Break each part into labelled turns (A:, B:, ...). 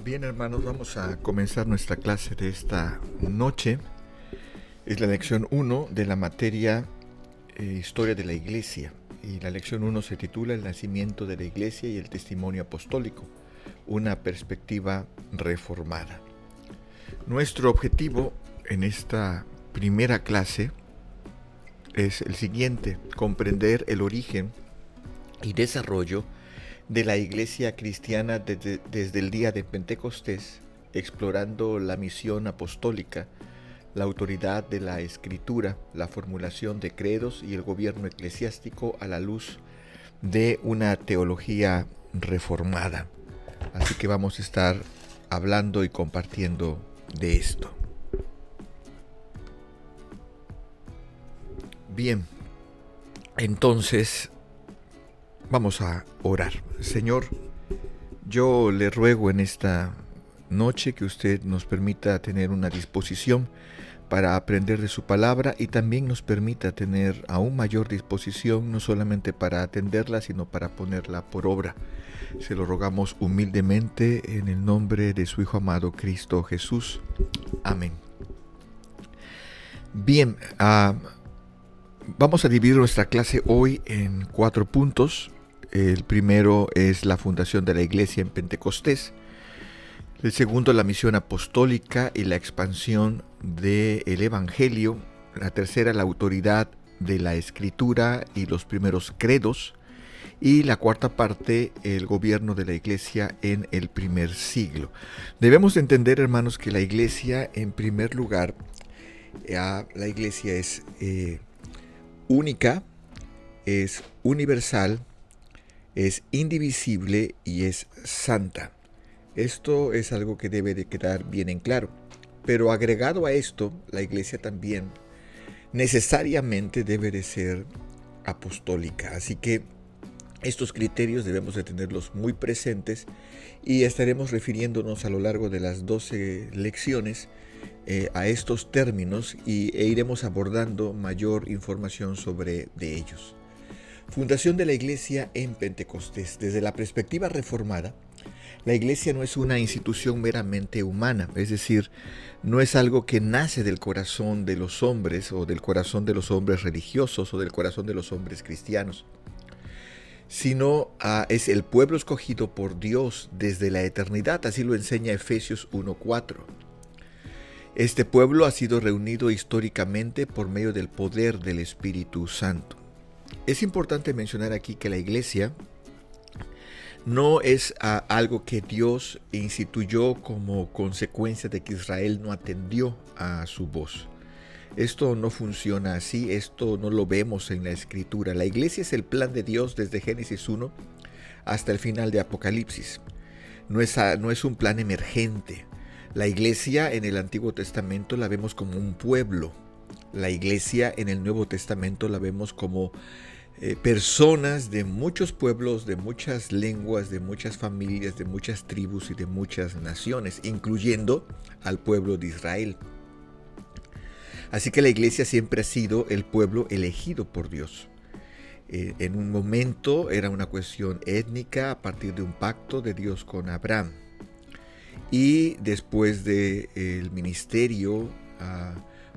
A: Bien, hermanos, vamos a comenzar nuestra clase de esta noche. Es la lección 1 de la materia Historia de la Iglesia. Y la lección 1 se titula El nacimiento de la Iglesia y el testimonio apostólico, una perspectiva reformada. Nuestro objetivo en esta primera clase es el siguiente: comprender el origen y desarrollo de la Iglesia cristiana desde el día de Pentecostés, explorando la misión apostólica, la autoridad de la Escritura, la formulación de credos y el gobierno eclesiástico a la luz de una teología reformada. Así que vamos a estar hablando y compartiendo de esto. Bien, entonces vamos a orar. Señor, yo le ruego en esta noche que usted nos permita tener una disposición para aprender de su palabra y también nos permita tener aún mayor disposición no solamente para atenderla, sino para ponerla por obra. Se lo rogamos humildemente en el nombre de su Hijo amado Cristo Jesús. Amén. Bien, vamos a dividir nuestra clase hoy en 4 puntos. El primero es la fundación de la Iglesia en Pentecostés. El segundo, la misión apostólica y la expansión del Evangelio. La tercera, la autoridad de la Escritura y los primeros credos. Y la cuarta parte, el gobierno de la Iglesia en el primer siglo. Debemos entender, hermanos, que la Iglesia, en primer lugar, la Iglesia es única, es universal, es indivisible y es santa. Esto es algo que debe de quedar bien en claro. Pero agregado a esto, la Iglesia también necesariamente debe de ser apostólica. Así que estos criterios debemos de tenerlos muy presentes y estaremos refiriéndonos a lo largo de las 12 lecciones a estos términos e iremos abordando mayor información sobre ellos. Fundación de la Iglesia en Pentecostés. Desde la perspectiva reformada, la Iglesia no es una institución meramente humana, es decir, no es algo que nace del corazón de los hombres o del corazón de los hombres religiosos o del corazón de los hombres cristianos, sino es el pueblo escogido por Dios desde la eternidad, así lo enseña Efesios 1:4. Este pueblo ha sido reunido históricamente por medio del poder del Espíritu Santo. Es importante mencionar aquí que la Iglesia no es algo que Dios instituyó como consecuencia de que Israel no atendió a su voz. Esto no funciona así, esto no lo vemos en la Escritura. La Iglesia es el plan de Dios desde Génesis 1 hasta el final de Apocalipsis. No es un plan emergente. La Iglesia en el Antiguo Testamento la vemos como un pueblo. La Iglesia en el Nuevo Testamento la vemos como personas de muchos pueblos, de muchas lenguas, de muchas familias, de muchas tribus y de muchas naciones, incluyendo al pueblo de Israel. Así que la Iglesia siempre ha sido el pueblo elegido por Dios. En un momento era una cuestión étnica a partir de un pacto de Dios con Abraham. Y después del ministerio,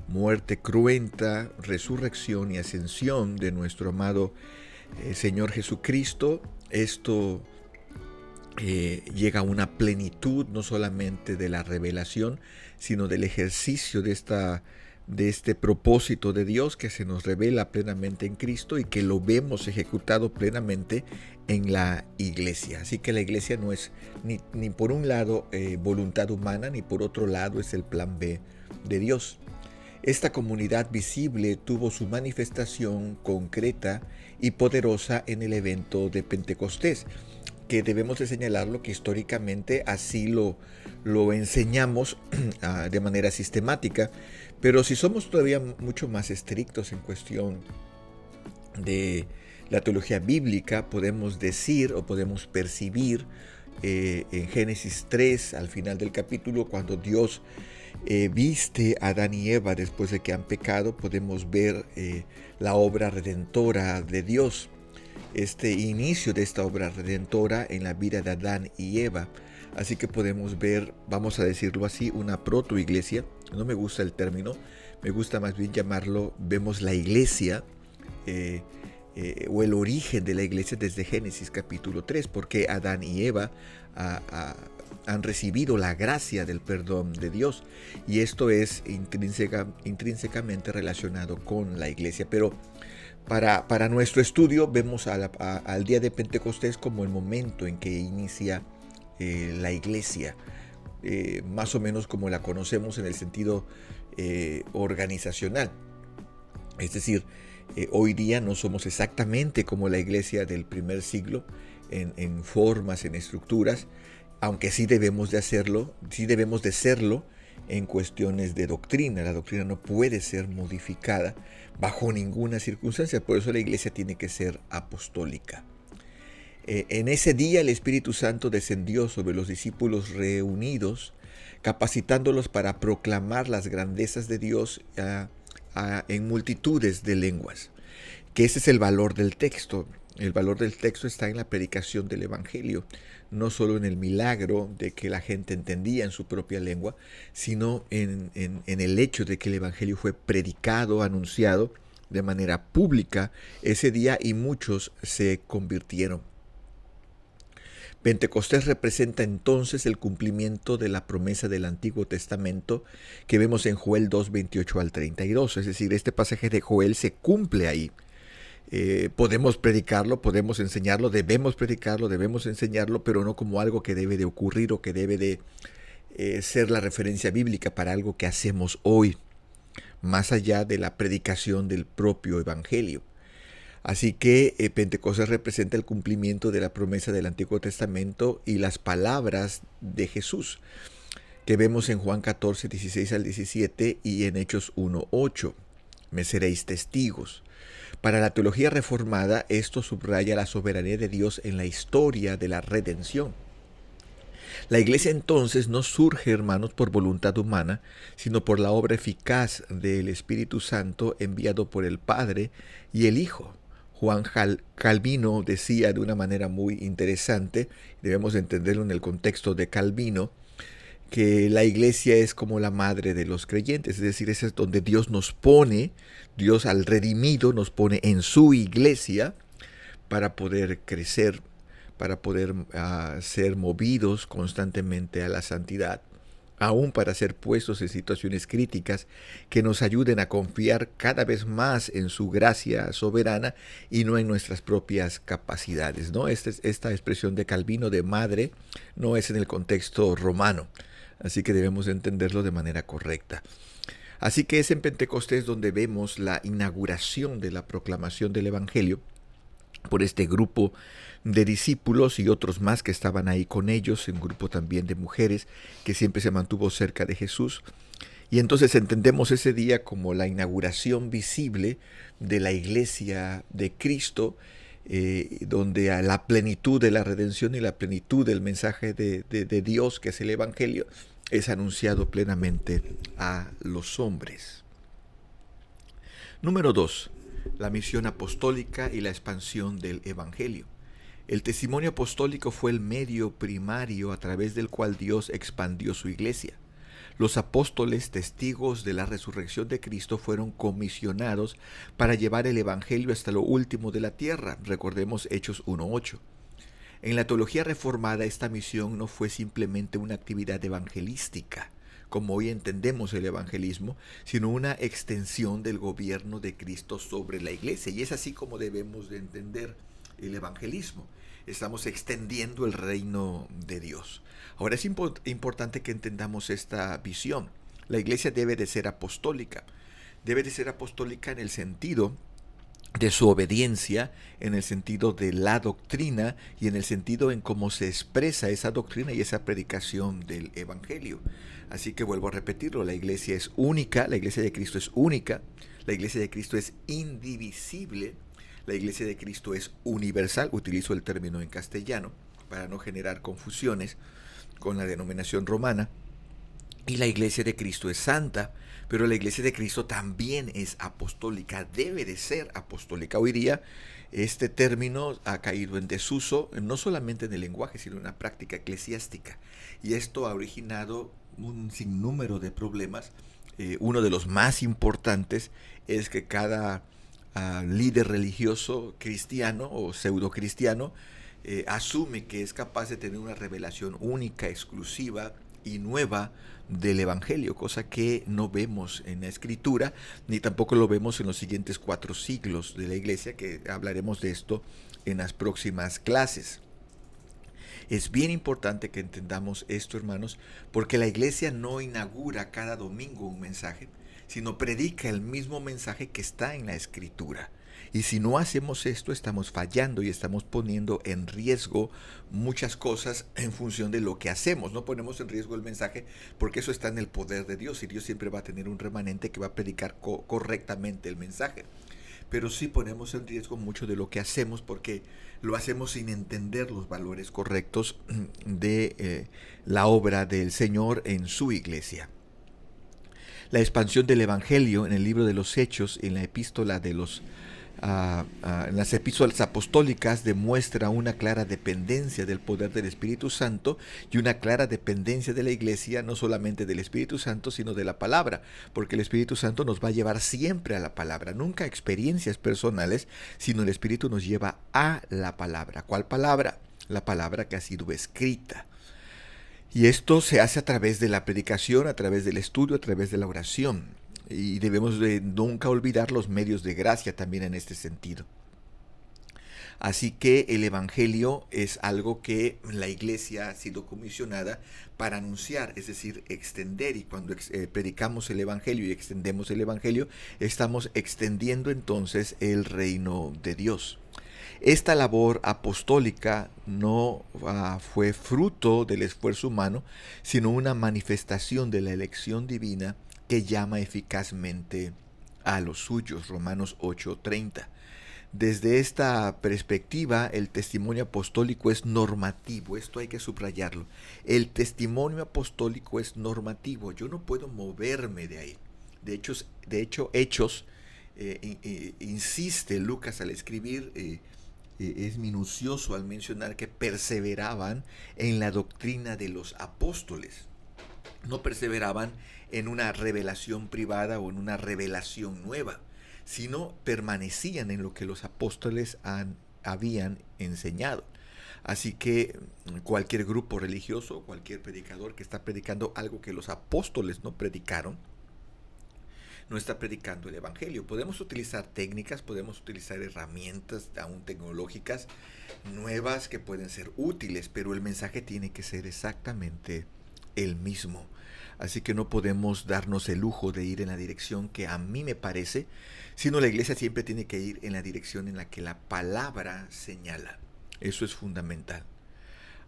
A: muerte cruenta, resurrección y ascensión de nuestro amado Señor Jesucristo, esto llega a una plenitud no solamente de la revelación, sino del ejercicio de este propósito de Dios que se nos revela plenamente en Cristo y que lo vemos ejecutado plenamente en la Iglesia. Así que la Iglesia no es ni por un lado voluntad humana, ni por otro lado es el plan B de Dios. Esta comunidad visible tuvo su manifestación concreta y poderosa en el evento de Pentecostés, que debemos de señalarlo que históricamente así lo enseñamos de manera sistemática, pero si somos todavía mucho más estrictos en cuestión de la teología bíblica, podemos decir o podemos percibir en Génesis 3, al final del capítulo, cuando Dios viste a Adán y Eva después de que han pecado, podemos ver la obra redentora de Dios. Este inicio de esta obra redentora en la vida de Adán y Eva Así que podemos ver, vamos a decirlo así, una protoiglesia. No me gusta el término, me gusta más bien llamarlo, vemos la iglesia eh, o el origen de la iglesia desde Génesis capítulo 3, porque Adán y Eva han recibido la gracia del perdón de Dios, y esto es intrínsecamente relacionado con la iglesia. Pero para nuestro estudio vemos al día de Pentecostés como el momento en que inicia la iglesia, más o menos como la conocemos en el sentido organizacional. Es decir, hoy día no somos exactamente como la iglesia del primer siglo en formas, en estructuras, aunque sí debemos de serlo en cuestiones de doctrina. La doctrina no puede ser modificada bajo ninguna circunstancia, por eso la iglesia tiene que ser apostólica. En ese día el Espíritu Santo descendió sobre los discípulos reunidos, capacitándolos para proclamar las grandezas de Dios en multitudes de lenguas. Que ese es el valor del texto. El valor del texto está en la predicación del Evangelio, no solo en el milagro de que la gente entendía en su propia lengua, sino en el hecho de que el Evangelio fue predicado, anunciado de manera pública ese día, y muchos se convirtieron. Pentecostés representa entonces el cumplimiento de la promesa del Antiguo Testamento que vemos en Joel 2, 28 al 32. Es decir, este pasaje de Joel se cumple ahí. Podemos predicarlo, podemos enseñarlo, debemos predicarlo, debemos enseñarlo, pero no como algo que debe de ocurrir o que debe de ser la referencia bíblica para algo que hacemos hoy, más allá de la predicación del propio Evangelio. Así que Pentecostés representa el cumplimiento de la promesa del Antiguo Testamento y las palabras de Jesús, que vemos en Juan 14, 16 al 17 y en Hechos 1, 8. Me seréis testigos. Para la teología reformada, esto subraya la soberanía de Dios en la historia de la redención. La iglesia entonces no surge, hermanos, por voluntad humana, sino por la obra eficaz del Espíritu Santo enviado por el Padre y el Hijo. Juan Calvino decía de una manera muy interesante, debemos entenderlo en el contexto de Calvino, que la iglesia es como la madre de los creyentes, es decir, ese es donde Dios nos pone, Dios al redimido nos pone en su iglesia para poder crecer, para poder ser movidos constantemente a la santidad, aún para ser puestos en situaciones críticas que nos ayuden a confiar cada vez más en su gracia soberana y no en nuestras propias capacidades, ¿no? Esta expresión de Calvino de madre no es en el contexto romano, así que debemos entenderlo de manera correcta. Así que es en Pentecostés donde vemos la inauguración de la proclamación del Evangelio por este grupo de discípulos y otros más que estaban ahí con ellos, un grupo también de mujeres que siempre se mantuvo cerca de Jesús. Y entonces entendemos ese día como la inauguración visible de la iglesia de Cristo, donde a la plenitud de la redención y la plenitud del mensaje de Dios, que es el Evangelio, es anunciado plenamente a los hombres. Número 2. La misión apostólica y la expansión del Evangelio. El testimonio apostólico fue el medio primario a través del cual Dios expandió su iglesia. Los apóstoles, testigos de la resurrección de Cristo, fueron comisionados para llevar el Evangelio hasta lo último de la tierra. Recordemos Hechos 1:8. En la teología reformada, esta misión no fue simplemente una actividad evangelística, como hoy entendemos el evangelismo, sino una extensión del gobierno de Cristo sobre la iglesia. Y es así como debemos de entender el evangelismo. Estamos extendiendo el reino de Dios. Ahora es importante que entendamos esta visión. La iglesia debe de ser apostólica. Debe de ser apostólica en el sentido de su obediencia, en el sentido de la doctrina y en el sentido en cómo se expresa esa doctrina y esa predicación del evangelio. Así que vuelvo a repetirlo, la iglesia es única, la iglesia de Cristo es única, la iglesia de Cristo es indivisible, la iglesia de Cristo es universal, utilizo el término en castellano para no generar confusiones con la denominación romana, y la iglesia de Cristo es santa, Pero la Iglesia de Cristo también es apostólica, debe de ser apostólica. Hoy día este término ha caído en desuso, no solamente en el lenguaje, sino en la práctica eclesiástica. Y esto ha originado un sinnúmero de problemas. Uno de los más importantes es que cada líder religioso cristiano o pseudo cristiano asume que es capaz de tener una revelación única, exclusiva y nueva del Evangelio, cosa que no vemos en la Escritura, ni tampoco lo vemos en los siguientes 4 siglos de la Iglesia, que hablaremos de esto en las próximas clases. Es bien importante que entendamos esto, hermanos, porque la Iglesia no inaugura cada domingo un mensaje, sino predica el mismo mensaje que está en la Escritura. Y si no hacemos esto, estamos fallando y estamos poniendo en riesgo muchas cosas en función de lo que hacemos. No ponemos en riesgo el mensaje porque eso está en el poder de Dios y Dios siempre va a tener un remanente que va a predicar correctamente el mensaje. Pero sí ponemos en riesgo mucho de lo que hacemos porque lo hacemos sin entender los valores correctos de la obra del Señor en su iglesia. La expansión del Evangelio en el libro de los Hechos, en la epístola de los en las epístolas apostólicas, demuestra una clara dependencia del poder del Espíritu Santo y una clara dependencia de la Iglesia, no solamente del Espíritu Santo, sino de la palabra, porque el Espíritu Santo nos va a llevar siempre a la palabra, nunca a experiencias personales, sino el Espíritu nos lleva a la palabra. ¿Cuál palabra? La palabra que ha sido escrita. Y esto se hace a través de la predicación, a través del estudio, a través de la oración. Y debemos de nunca olvidar los medios de gracia también en este sentido. Así que el Evangelio es algo que la Iglesia ha sido comisionada para anunciar, es decir, extender. Y cuando predicamos el Evangelio y extendemos el Evangelio, estamos extendiendo entonces el reino de Dios. Esta labor apostólica no fue fruto del esfuerzo humano, sino una manifestación de la elección divina que llama eficazmente a los suyos. Romanos 8:30. Desde esta perspectiva, el testimonio apostólico es normativo. Esto hay que subrayarlo. El testimonio apostólico es normativo. Yo no puedo moverme de ahí. De hecho, Hechos, insiste Lucas al escribir, es minucioso al mencionar que perseveraban en la doctrina de los apóstoles. No perseveraban en una revelación privada o en una revelación nueva, sino permanecían en lo que los apóstoles habían enseñado. Así que cualquier grupo religioso, cualquier predicador que está predicando algo que los apóstoles no predicaron, no está predicando el Evangelio. Podemos utilizar técnicas, podemos utilizar herramientas aún tecnológicas nuevas que pueden ser útiles, pero el mensaje tiene que ser exactamente el mismo. Así que no podemos darnos el lujo de ir en la dirección que a mí me parece, sino la Iglesia siempre tiene que ir en la dirección en la que la palabra señala. Eso es fundamental.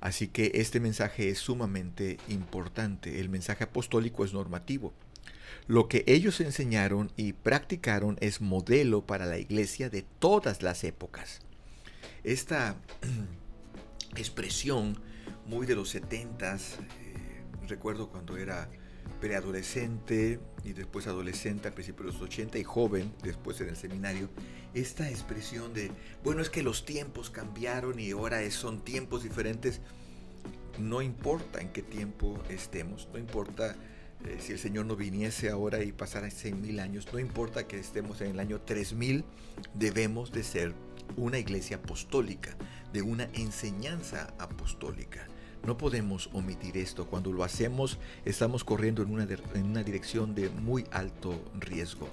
A: Así que este mensaje es sumamente importante. El mensaje apostólico es normativo. Lo que ellos enseñaron y practicaron es modelo para la Iglesia de todas las épocas. Esta expresión muy de los 70s, recuerdo cuando era preadolescente y después adolescente al principio de los 80 y joven después en el seminario, esta expresión de, bueno, es que los tiempos cambiaron y ahora son tiempos diferentes. No importa en qué tiempo estemos, no importa si el Señor no viniese ahora y pasara 6,000 años, no importa que estemos en el año 3000, debemos de ser una iglesia apostólica, de una enseñanza apostólica. No podemos omitir esto. Cuando lo hacemos, estamos corriendo en una dirección de muy alto riesgo.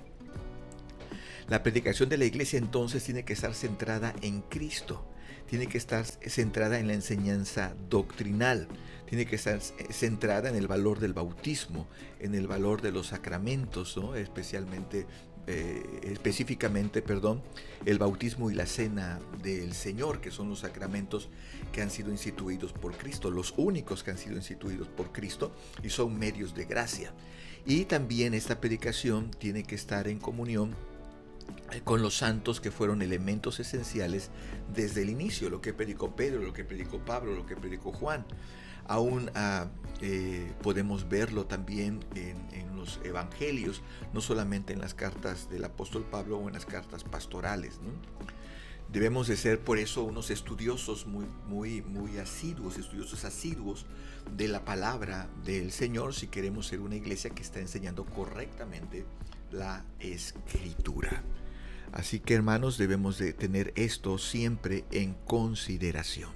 A: La predicación de la iglesia entonces tiene que estar centrada en Cristo, tiene que estar centrada en la enseñanza doctrinal, tiene que estar centrada en el valor del bautismo, en el valor de los sacramentos, ¿no? Específicamente, el bautismo y la cena del Señor, que son los sacramentos que han sido instituidos por Cristo, los únicos que han sido instituidos por Cristo y son medios de gracia. Y también esta predicación tiene que estar en comunión con los santos que fueron elementos esenciales desde el inicio, lo que predicó Pedro, lo que predicó Pablo, lo que predicó Juan. Aún podemos verlo también en los evangelios, no solamente en las cartas del apóstol Pablo o en las cartas pastorales, ¿no? Debemos de ser por eso unos estudiosos muy asiduos, estudiosos asiduos de la palabra del Señor si queremos ser una iglesia que está enseñando correctamente la Escritura. Así que, hermanos, debemos de tener esto siempre en consideración.